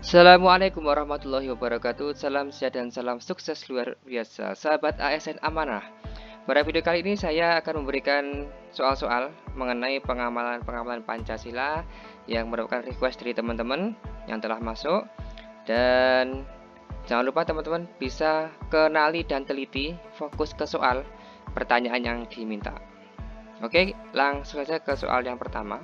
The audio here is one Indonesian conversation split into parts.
Assalamualaikum warahmatullahi wabarakatuh. Salam sehat dan salam sukses luar biasa, sahabat ASN Amanah. Pada video kali ini saya akan memberikan soal-soal mengenai pengamalan Pancasila yang merupakan request dari teman-teman yang telah masuk. Dan jangan lupa teman-teman bisa kenali dan teliti, fokus ke soal pertanyaan yang diminta. Oke, langsung saja ke soal yang pertama.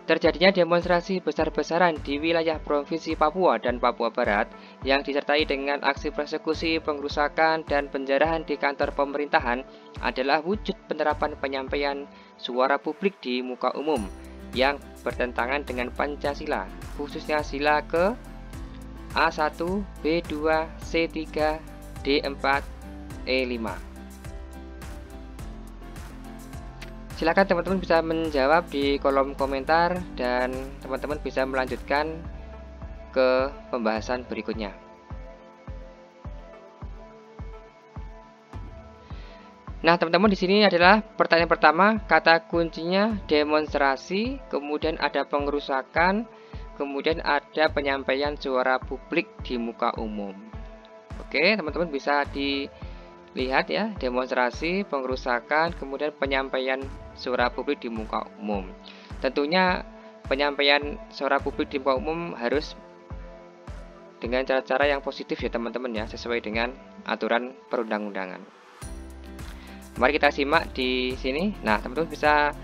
Terjadinya demonstrasi besar-besaran di wilayah Provinsi Papua dan Papua Barat yang disertai dengan aksi persekusi, pengrusakan, dan penjarahan di kantor pemerintahan adalah wujud penerapan penyampaian suara publik di muka umum yang bertentangan dengan Pancasila, khususnya sila ke A1, B2, C3, D4, E5. Silakan teman-teman bisa menjawab di kolom komentar dan teman-teman bisa melanjutkan ke pembahasan berikutnya. Nah, teman-teman, di sini adalah pertanyaan pertama, kata kuncinya demonstrasi, kemudian ada pengerusakan, kemudian ada penyampaian suara publik di muka umum. Oke, teman-teman bisa dilihat ya, demonstrasi, pengerusakan, kemudian penyampaian suara publik di muka umum. Tentunya penyampaian suara publik di muka umum harus dengan cara-cara yang positif ya teman-teman ya, sesuai dengan aturan perundang-undangan. Mari kita simak di sini. Nah, teman-teman bisa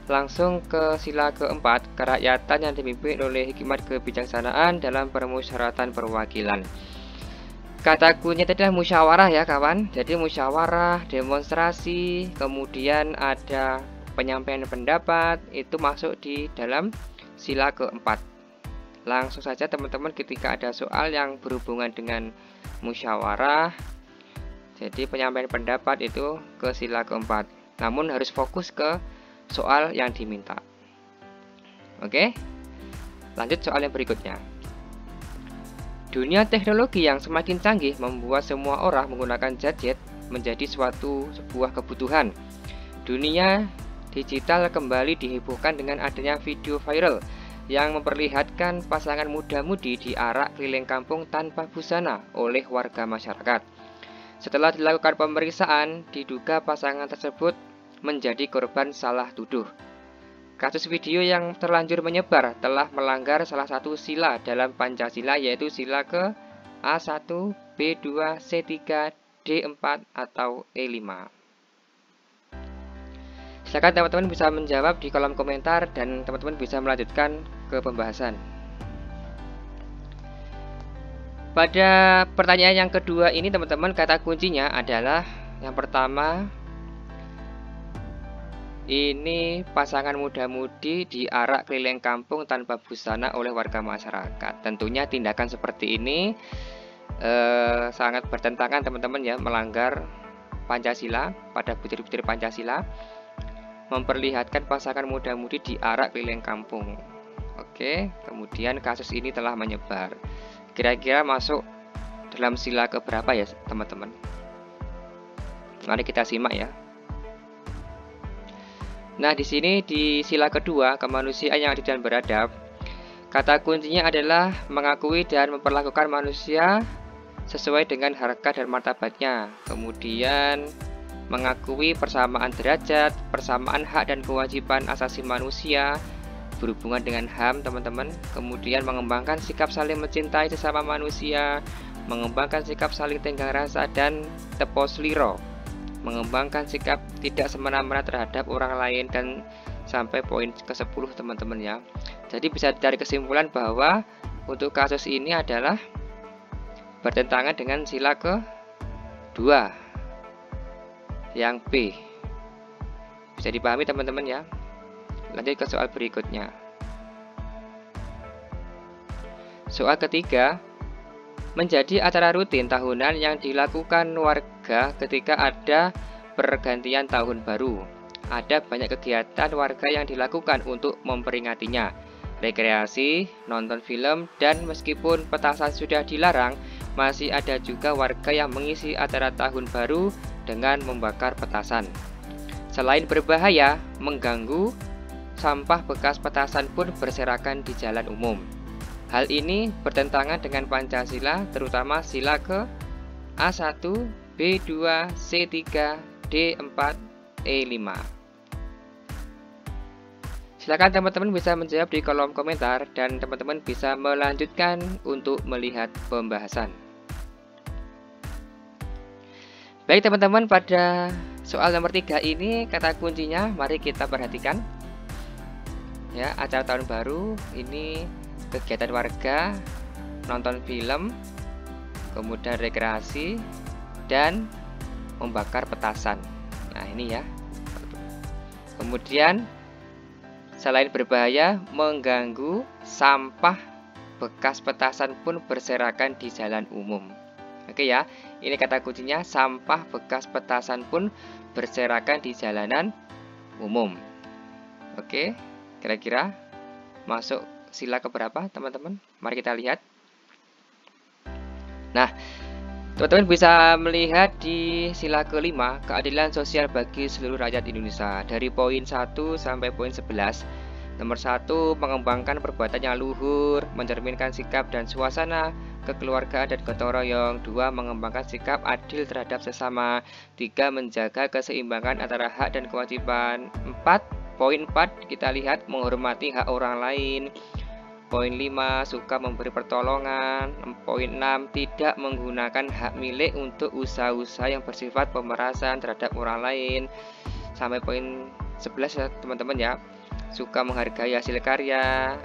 langsung ke sila keempat, kerakyatan yang dipimpin oleh hikmat kebijaksanaan dalam permusyawaratan perwakilan. Kata kuncinya tadi adalah musyawarah ya kawan. Jadi musyawarah, demonstrasi, kemudian ada penyampaian pendapat, itu masuk di dalam sila keempat. Langsung saja teman-teman ketika ada soal yang berhubungan dengan musyawarah, jadi penyampaian pendapat itu ke sila keempat. Namun harus fokus ke soal yang diminta. Oke, lanjut soal yang berikutnya. Dunia teknologi yang semakin canggih membuat semua orang menggunakan gadget menjadi sebuah kebutuhan. Dunia digital kembali dihebohkan dengan adanya video viral yang memperlihatkan pasangan muda-mudi diarak keliling kampung tanpa busana oleh warga masyarakat. Setelah dilakukan pemeriksaan, diduga pasangan tersebut menjadi korban salah tuduh. Kasus video yang terlanjur menyebar telah melanggar salah satu sila dalam Pancasila, yaitu sila ke A1, B2, C3, D4, atau E5. Silakan teman-teman bisa menjawab di kolom komentar dan teman-teman bisa melanjutkan ke pembahasan. Pada pertanyaan yang kedua ini teman-teman, kata kuncinya adalah yang pertama, ini pasangan muda-mudi diarak keliling kampung tanpa busana oleh warga masyarakat. Tentunya tindakan seperti ini sangat bertentangan teman-teman ya, melanggar Pancasila pada butir-butir Pancasila, memperlihatkan pasangan muda-mudi diarak keliling kampung. Oke, kemudian kasus ini telah menyebar. Kira-kira masuk dalam sila keberapa ya teman-teman? Mari kita simak ya. Nah, di sini di sila kedua, kemanusiaan yang adil dan beradab, kata kuncinya adalah mengakui dan memperlakukan manusia sesuai dengan harkat dan martabatnya. Kemudian mengakui persamaan derajat, persamaan hak dan kewajiban asasi manusia berhubungan dengan HAM, teman-teman. Kemudian mengembangkan sikap saling mencintai sesama manusia, mengembangkan sikap saling tenggang rasa dan teposliro, mengembangkan sikap tidak semena-mena terhadap orang lain, dan sampai poin ke-10 teman-teman ya. Jadi bisa dicari kesimpulan bahwa untuk kasus ini adalah bertentangan dengan sila ke-2 yang B. Bisa dipahami teman-teman ya. Lanjut ke soal berikutnya. Soal ketiga, menjadi acara rutin tahunan yang dilakukan warga ketika ada pergantian tahun baru. Ada banyak kegiatan warga yang dilakukan untuk memperingatinya. Rekreasi, nonton film, dan meskipun petasan sudah dilarang, masih ada juga warga yang mengisi acara tahun baru dengan membakar petasan. Selain berbahaya, mengganggu, sampah bekas petasan pun berserakan di jalan umum. Hal ini bertentangan dengan Pancasila, terutama sila ke A1, B2, C3, D4, E5. Silakan teman-teman bisa menjawab di kolom komentar dan teman-teman bisa melanjutkan untuk melihat pembahasan. Baik teman-teman, pada soal nomor 3 ini kata kuncinya mari kita perhatikan. Ya, acara tahun baru ini kegiatan warga, nonton film, kemudian rekreasi dan membakar petasan. Nah, ini ya. Kemudian selain berbahaya, mengganggu, sampah bekas petasan pun berserakan di jalan umum. Oke ya, ini kata kuncinya, sampah bekas petasan pun berserakan di jalanan umum. Oke, kira-kira masuk sila keberapa teman-teman? Mari kita lihat. Nah, teman-teman bisa melihat di sila kelima, keadilan sosial bagi seluruh rakyat Indonesia. Dari poin 1 sampai poin 11. Nomor 1, mengembangkan perbuatan yang luhur, mencerminkan sikap dan suasana kekeluargaan dan gotong royong. 2, mengembangkan sikap adil terhadap sesama. 3, menjaga keseimbangan antara hak dan kewajiban. 4, poin 4 kita lihat menghormati hak orang lain. Poin 5, suka memberi pertolongan. Poin 6, tidak menggunakan hak milik untuk usaha-usaha yang bersifat pemerasan terhadap orang lain. Sampai poin 11 ya teman-teman ya. Suka menghargai hasil karya.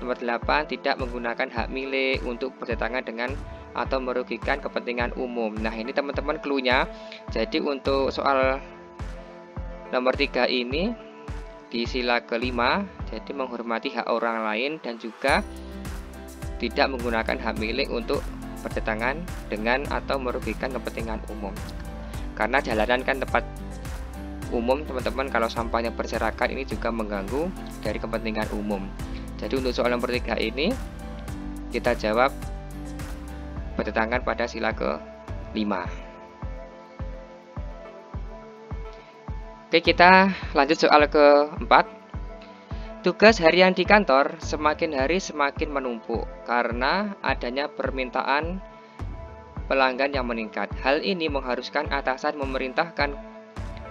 Nomor 8, tidak menggunakan hak milik untuk bertentangan dengan atau merugikan kepentingan umum. Nah, ini teman-teman cluenya. Jadi untuk soal nomor 3 ini di sila kelima, jadi menghormati hak orang lain dan juga tidak menggunakan hak milik untuk bertentangan dengan atau merugikan kepentingan umum. Karena jalanan kan tempat umum teman-teman, kalau sampahnya berserakan ini juga mengganggu dari kepentingan umum. Jadi untuk soal nomor 3 ini kita jawab bertentangan pada sila ke-5. Oke, kita lanjut soal ke-4. Tugas harian di kantor semakin hari semakin menumpuk karena adanya permintaan pelanggan yang meningkat. Hal ini mengharuskan atasan memerintahkan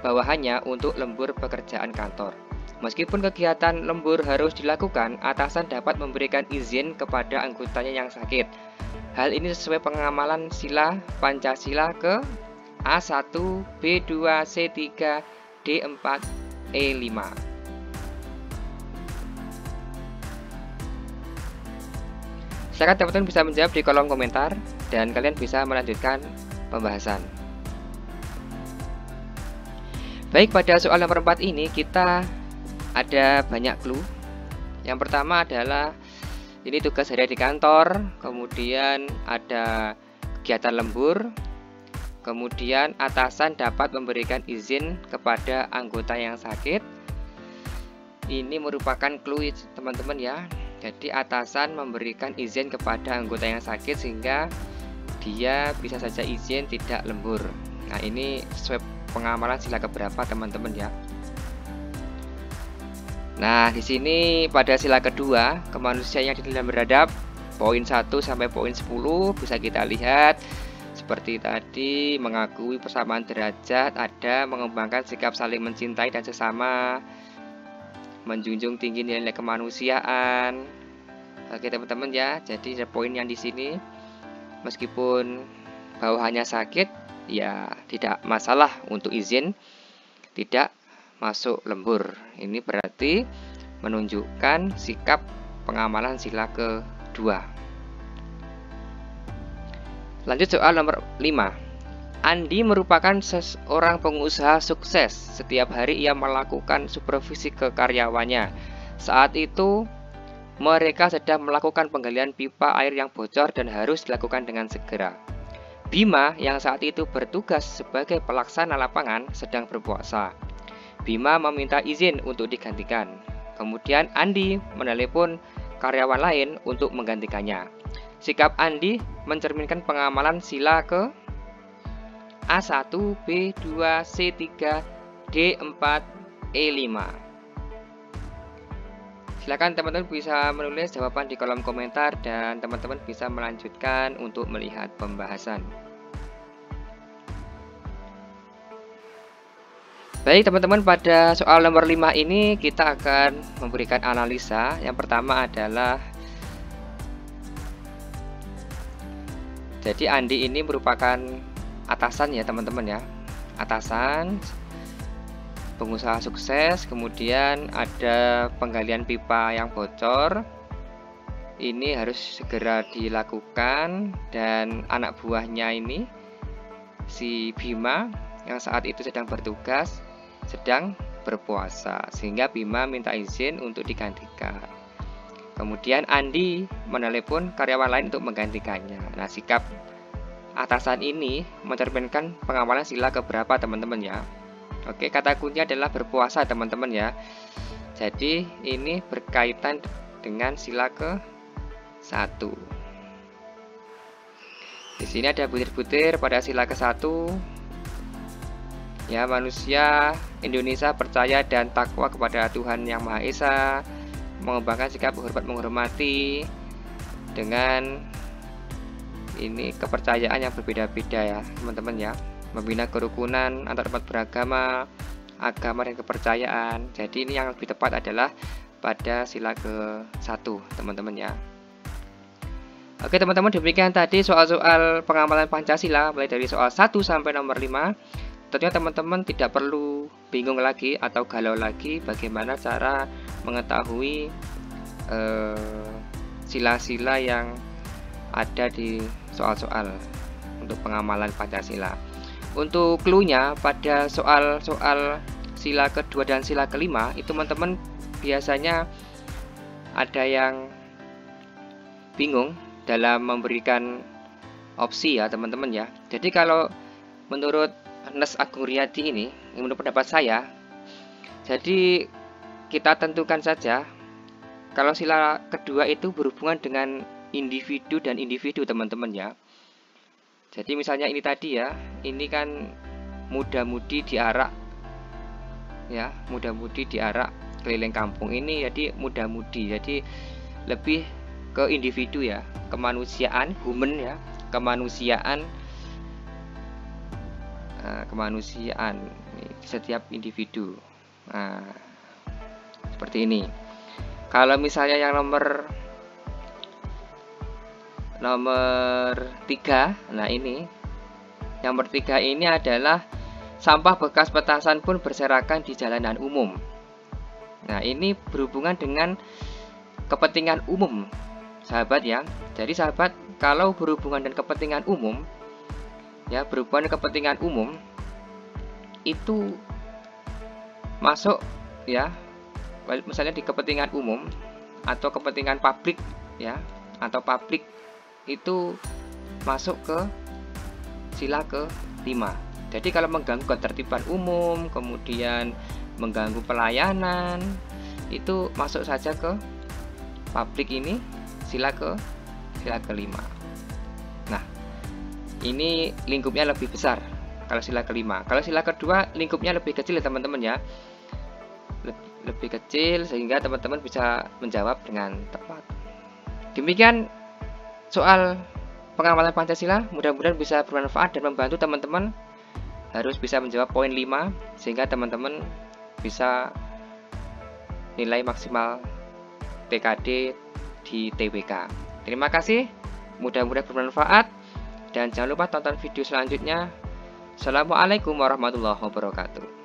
bawahannya untuk lembur pekerjaan kantor. Meskipun kegiatan lembur harus dilakukan, atasan dapat memberikan izin kepada anggotanya yang sakit. Hal ini sesuai pengamalan sila Pancasila ke A1, B2, C3, D4, E5. Silakan teman-teman bisa menjawab di kolom komentar dan kalian bisa melanjutkan pembahasan. Baik, pada soal nomor 4 ini kita ada banyak clue. Yang pertama adalah ini tugas harian di kantor, kemudian ada kegiatan lembur, kemudian atasan dapat memberikan izin kepada anggota yang sakit. Ini merupakan clue teman-teman ya. Jadi atasan memberikan izin kepada anggota yang sakit sehingga dia bisa saja izin tidak lembur. Nah, ini sesuai pengamalan sila keberapa teman-teman ya. Nah, di sini pada sila kedua, kemanusiaan yang adil dan beradab, poin 1 sampai poin 10 bisa kita lihat. Seperti tadi, mengakui persamaan derajat, ada mengembangkan sikap saling mencintai dan sesama, menjunjung tinggi nilai kemanusiaan. Oke teman-teman ya, jadi poin yang di sini meskipun bawahannya sakit, ya tidak masalah untuk izin tidak masuk lembur. Ini berarti menunjukkan sikap pengamalan sila kedua. Lanjut soal nomor 5. Andi merupakan seorang pengusaha sukses. Setiap hari ia melakukan supervisi ke karyawannya. Saat itu mereka sedang melakukan penggalian pipa air yang bocor dan harus dilakukan dengan segera. Bima yang saat itu bertugas sebagai pelaksana lapangan sedang berpuasa. Bima meminta izin untuk digantikan. Kemudian Andi menelepon karyawan lain untuk menggantikannya. Sikap Andi mencerminkan pengamalan sila ke A1, B2, C3, D4, E5. Silakan teman-teman bisa menulis jawaban di kolom komentar dan teman-teman bisa melanjutkan untuk melihat pembahasan. Baik teman-teman, pada soal nomor 5 ini kita akan memberikan analisa. Yang pertama adalah, jadi Andi ini merupakan atasan ya teman-teman ya. Atasan, pengusaha sukses, kemudian ada penggalian pipa yang bocor. Ini harus segera dilakukan dan anak buahnya ini, si Bima yang saat itu sedang bertugas, sedang berpuasa, sehingga Bima minta izin untuk digantikan. Kemudian Andi menelepon karyawan lain untuk menggantikannya. Nah, sikap atasan ini mencerminkan pengawalan sila keberapa teman-teman ya. Oke, kata kunci adalah berpuasa teman-teman ya. Jadi ini berkaitan dengan sila ke-1. Di sini ada butir-butir pada sila ke-1. Ya, manusia Indonesia percaya dan takwa kepada Tuhan Yang Maha Esa, mengembangkan sikap hormat menghormati dengan ini kepercayaan yang berbeda-beda ya teman-teman ya, membina kerukunan antar umat beragama, agama dan kepercayaan. Jadi ini yang lebih tepat adalah pada sila ke-1 teman-teman ya. Oke teman-teman, demikian tadi soal-soal pengamalan Pancasila mulai dari soal 1 sampai nomor 5. Tentunya teman-teman tidak perlu bingung lagi atau galau lagi bagaimana cara mengetahui sila-sila yang ada di soal-soal untuk pengamalan Pancasila. Untuk clue-nya pada soal-soal sila kedua dan sila kelima itu teman-teman biasanya ada yang bingung dalam memberikan opsi ya teman-teman ya. Jadi kalau menurut Nes Agung Riyadi ini, menurut pendapat saya, jadi kita tentukan saja kalau sila kedua itu berhubungan dengan individu dan individu teman-teman ya. Jadi misalnya ini tadi ya, ini kan muda-mudi diarak ya, muda-mudi diarak keliling kampung ini, jadi muda-mudi, jadi lebih ke individu ya, kemanusiaan, human ya, kemanusiaan di setiap individu. Nah, seperti ini. Kalau misalnya yang nomor 3, nah ini yang nomor 3 ini adalah sampah bekas petasan pun berserakan di jalanan umum. Nah, ini berhubungan dengan kepentingan umum, sahabat ya. Jadi sahabat, kalau berhubungan dengan kepentingan umum ya, berhubungan dengan kepentingan umum itu masuk ya, misalnya di kepentingan umum atau kepentingan publik ya, atau publik itu masuk ke sila ke-5. Jadi kalau mengganggu ketertiban umum, kemudian mengganggu pelayanan, itu masuk saja ke publik ini, sila ke-5. Nah, ini lingkupnya lebih besar kalau sila ke-5. Kalau sila kedua lingkupnya lebih kecil ya teman-teman ya, lebih kecil sehingga teman-teman bisa menjawab dengan tepat. Demikian soal pengamalan Pancasila, mudah-mudahan bisa bermanfaat dan membantu teman-teman harus bisa menjawab poin 5 sehingga teman-teman bisa nilai maksimal TKD di TWK. Terima kasih, mudah-mudahan bermanfaat dan jangan lupa tonton video selanjutnya. Assalamualaikum warahmatullahi wabarakatuh.